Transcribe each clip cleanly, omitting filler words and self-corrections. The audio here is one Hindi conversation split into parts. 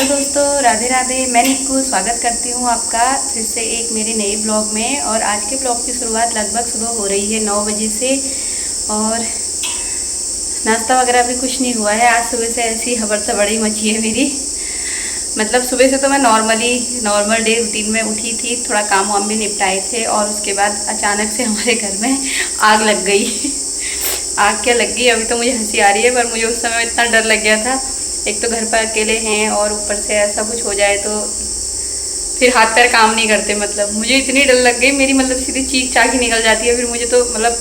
दोस्तों, राधे राधे। मैं निक्कू स्वागत करती हूँ आपका फिर से एक मेरे नए ब्लॉग में। और आज के ब्लॉग की शुरुआत लगभग सुबह हो रही है 9 बजे से। और नाश्ता वगैरह भी कुछ नहीं हुआ है। आज सुबह से ऐसी हबड़ तबड़ी मची है मेरी। मतलब सुबह से तो मैं नॉर्मल डे रूटीन में उठी थी, थोड़ा काम वाम भी निपटाए थे और उसके बाद अचानक से हमारे घर में आग लग गई। आग क्या लग गई, अभी तो मुझे हंसी आ रही है, पर मुझे उस समय इतना डर लग गया था। एक तो घर पर अकेले हैं और ऊपर से ऐसा कुछ हो जाए तो फिर हाथ पैर काम नहीं करते। मतलब मुझे इतनी डर लग गई, मेरी मतलब सीधी चीख चाख ही निकल जाती है। फिर मुझे तो मतलब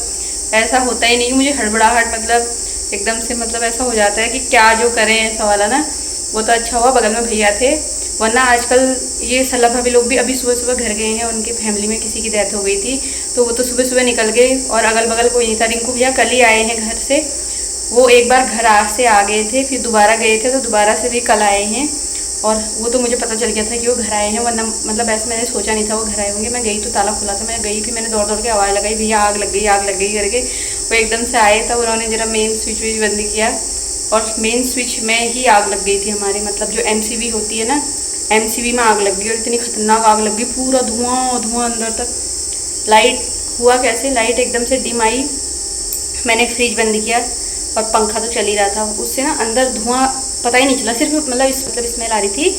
ऐसा होता ही नहीं, मुझे हड़बड़ाहट मतलब एकदम से मतलब ऐसा हो जाता है कि क्या जो करें ऐसा वाला ना। वो तो अच्छा हुआ बगल में भैया थे, वरना आजकल ये सल्ला भाभी लोग भी अभी सुबह सुबह घर गए हैं। उनकी फैमिली में किसी की डेथ हो गई थी तो वो तो सुबह सुबह निकल गए और अगल बगल कोई नहीं था। रिंकू भैया कल ही आए हैं घर से। वो एक बार घर से आ गए थे, फिर दोबारा गए थे, तो दोबारा से भी कल आए हैं। और वो तो मुझे पता चल गया था कि वो घर आए हैं, वरना मतलब ऐसे मैंने सोचा नहीं था वो घर आए होंगे। मैं गई तो ताला खुला था, मैं गई, फिर मैंने दौड़ दौड़ के आवाज़ लगाई, भैया आग लग गई करके। वो एकदम से आए तब उन्होंने जरा मेन स्विच विच बंद किया और मेन स्विच में ही आग लग गई थी हमारी। मतलब जो MCB होती है ना, MCB में आग लग गई और इतनी खतरनाक आग लग गई, पूरा धुआं धुआं अंदर तक। लाइट हुआ कैसे, लाइट एकदम से डिम आई, मैंने फ्रिज बंद किया और पंखा तो चल ही रहा था, उससे ना अंदर धुआं पता ही नहीं चला। सिर्फ मतलब स्मेल आ रही थी,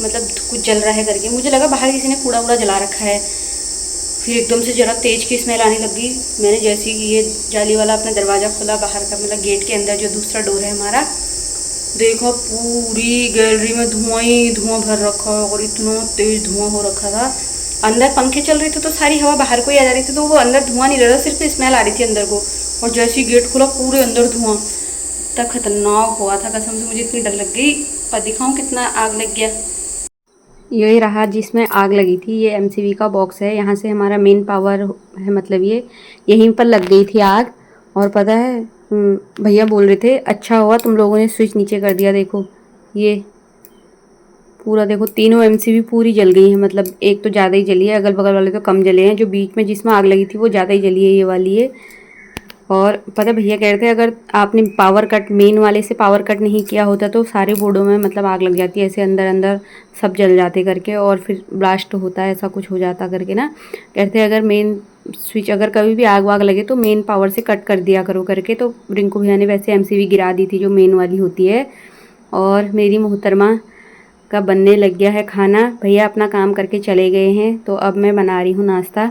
मतलब कुछ जल रहा है करके। मुझे लगा बाहर किसी ने कूड़ा वूड़ा जला रखा है। फिर एकदम से ज़रा तेज़ की स्मेल आने लगी। मैंने जैसे ही ये जाली वाला अपना दरवाज़ा खोला बाहर का, मतलब गेट के अंदर जो दूसरा डोर है हमारा, देखो पूरी गैलरी में धुआं ही धुआं भर रखा है और इतना तेज़ धुआं हो रखा था। अंदर पंखे चल रहे थे तो सारी हवा बाहर को ही आ जा रही थी, तो वो अंदर धुआं नहीं रह रहा, सिर्फ स्मेल आ रही थी अंदर को। और जैसे ही गेट खोला पूरे अंदर धुआं, इतना खतरनाक हुआ था कसम से, मुझे इतनी डर लग गई। पर दिखाऊं कितना आग लग गया। यही रहा जिसमें आग लगी थी, ये MCB का बॉक्स है, यहाँ से हमारा मेन पावर है, मतलब ये यहीं पर लग गई थी आग। और पता है भैया बोल रहे थे अच्छा हुआ तुम लोगों ने स्विच नीचे कर दिया। देखो ये पूरा देखो, तीनों MCB पूरी जल गई है। मतलब एक तो ज़्यादा ही जली है, अगल बगल वाले तो कम जले हैं, जो बीच में जिसमें आग लगी थी वो ज़्यादा ही जली है, ये वाली है। और पता भैया कह रहे थे अगर आपने पावर कट मेन वाले से पावर कट नहीं किया होता तो सारे बोर्डों में मतलब आग लग जाती है, ऐसे अंदर अंदर सब जल जाते करके, और फिर ब्लास्ट होता है, ऐसा कुछ हो जाता करके ना। कहते हैं अगर मेन स्विच अगर कभी भी आग वाग लगे तो मेन पावर से कट कर दिया करो करके। तो रिंकू भैया ने वैसे MCB गिरा दी थी जो मेन वाली होती है। और मेरी मोहतरमा का बनने लग गया है खाना। भैया अपना काम करके चले गए हैं तो अब मैं बना रही हूँ नाश्ता,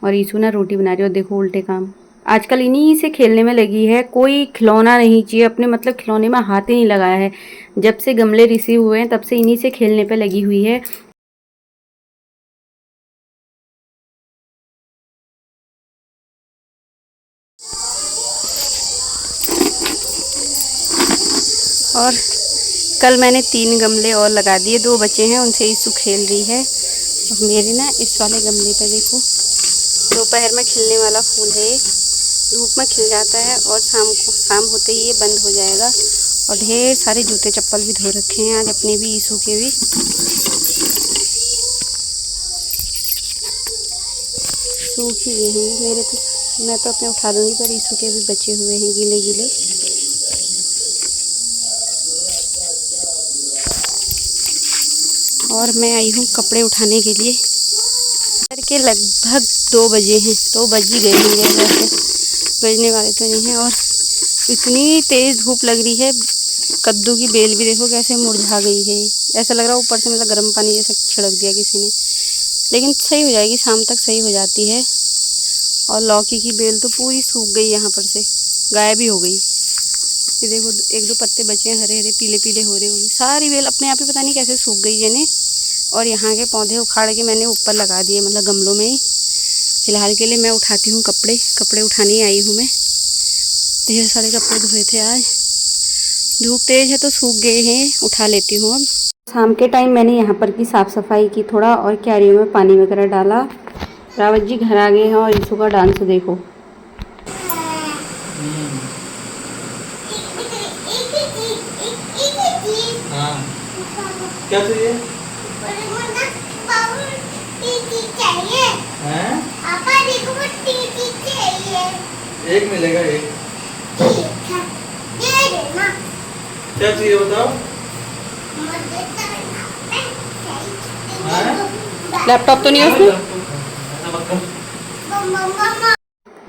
और ईशू ना रोटी बना रही हो। देखो उल्टे काम, आजकल इन्हीं से खेलने में लगी है। कोई खिलौना नहीं चाहिए अपने, मतलब खिलौने में हाथ ही नहीं लगाया है। जब से गमले रिसीव हुए हैं तब से इन्हीं से खेलने पे लगी हुई है। और कल मैंने 3 गमले और लगा दिए, 2 बचे हैं, उनसे ईशू खेल रही है। और मेरे ना इस वाले गमले पे देखो दोपहर में खिलने वाला फूल है, धूप में खिल जाता है और शाम होते ही ये बंद हो जाएगा। और ढेर सारे जूते चप्पल भी धो रखे हैं आज, अपने भी ईशू के भी। सूख ही गए हैं मेरे तो, मैं तो अपने उठा दूंगी, पर ईशू के भी बचे हुए हैं गीले गीले। और मैं आई हूँ कपड़े उठाने के लिए, करके लगभग 2 बजे हैं, 2 बज ही गए होंगे, वैसे बजने वाले तो नहीं हैं। और इतनी तेज़ धूप लग रही है, कद्दू की बेल भी देखो कैसे मुरझा गई है। ऐसा लग रहा है ऊपर से मतलब गर्म पानी जैसा छिड़क दिया किसी ने, लेकिन सही हो जाएगी, शाम तक सही हो जाती है। और लौकी की बेल तो पूरी सूख गई, यहाँ पर से गायब ही हो गई। ये देखो 1-2 पत्ते बचे हैं, हरे हरे पीले पीले हो रहे होंगे, सारी बेल अपने आप ही पता नहीं कैसे सूख गई है। और यहाँ के पौधे उखाड़ के मैंने ऊपर लगा दिए, मतलब गमलों में ही। फिलहाल के लिए मैं उठाती हूँ कपड़े उठाने ही आई हूँ मैं। ढेर सारे कपड़े धोए थे आज, धूप तेज है तो सूख गए हैं, उठा लेती हूँ अब। शाम के टाइम मैंने यहाँ पर की साफ़ सफाई की थोड़ा, और क्यारियों में पानी वगैरह डाला। रावत जी घर आ गए हैं और ईशू का डांस देखो। हाँ, क्या चाहिए? हैं? एक मिलेगा एक। क्या चाहिए बताओ? लैपटॉप तो नहीं है उसमें।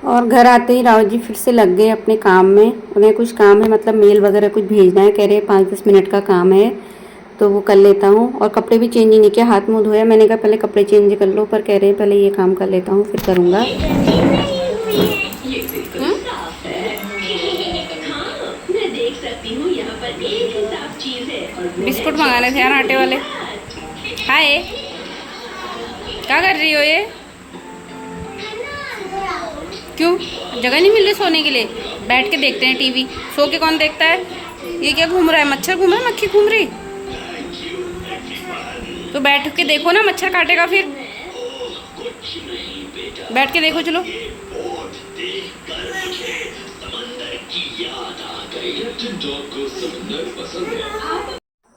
और घर आते ही राव जी फिर से लग गए अपने काम में। उन्हें कुछ काम है, मतलब मेल वगैरह कुछ भेजना है। कह रहे 5-10 मिनट का काम है तो वो कर लेता हूँ। और कपड़े भी चेंज नहीं किया, हाथ मुँह धोया। मैंने कहा पहले कपड़े चेंज कर लो, पर कह रहे हैं पहले ये काम कर लेता हूँ फिर करूँगा। बिस्कुट मंगाने थे यार आटे वाले। हाय, क्या कर रही हो ये? क्यों जगह नहीं मिल रही सोने के लिए? बैठ के देखते हैं टीवी। सो के कौन देखता है? ये क्या घूम रहा है? मच्छर घूम रहा है, मक्खी घूम रही? तो बैठ के देखो ना, मच्छर काटेगा फिर। बैठ के देखो चलो।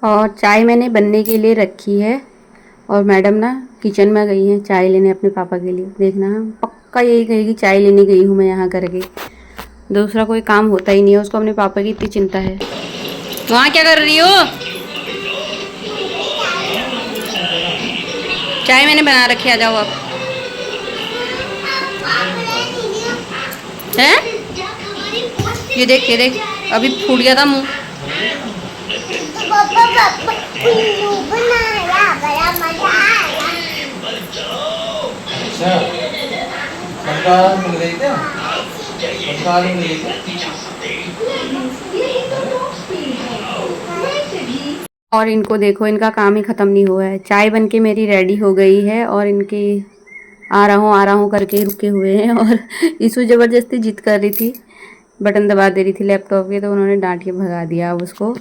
और चाय मैंने बनने के लिए रखी है और मैडम ना किचन में गई हैं चाय लेने अपने पापा के लिए। देखना पक्का यही कहेगी चाय लेने गई हूँ मैं यहाँ करके। दूसरा कोई काम होता ही नहीं है उसको, अपने पापा की इतनी चिंता है। वहाँ क्या कर रही हो? चाय मैंने बना रखी, आ जाओ आप। हैं? ये देख अभी फूट गया था मुँह। अच्छा, कंकाल मिल गई क्या? कंकाल मिल गई क्या? और इनको देखो, इनका काम ही ख़त्म नहीं हुआ है। चाय बनके मेरी रेडी हो गई है और इनकी आ रहा हूँ करके रुके हुए हैं। और ईशु ज़बरदस्ती जिद कर रही थी, बटन दबा दे रही थी लैपटॉप के, तो उन्होंने डांट के भगा दिया अब उसको।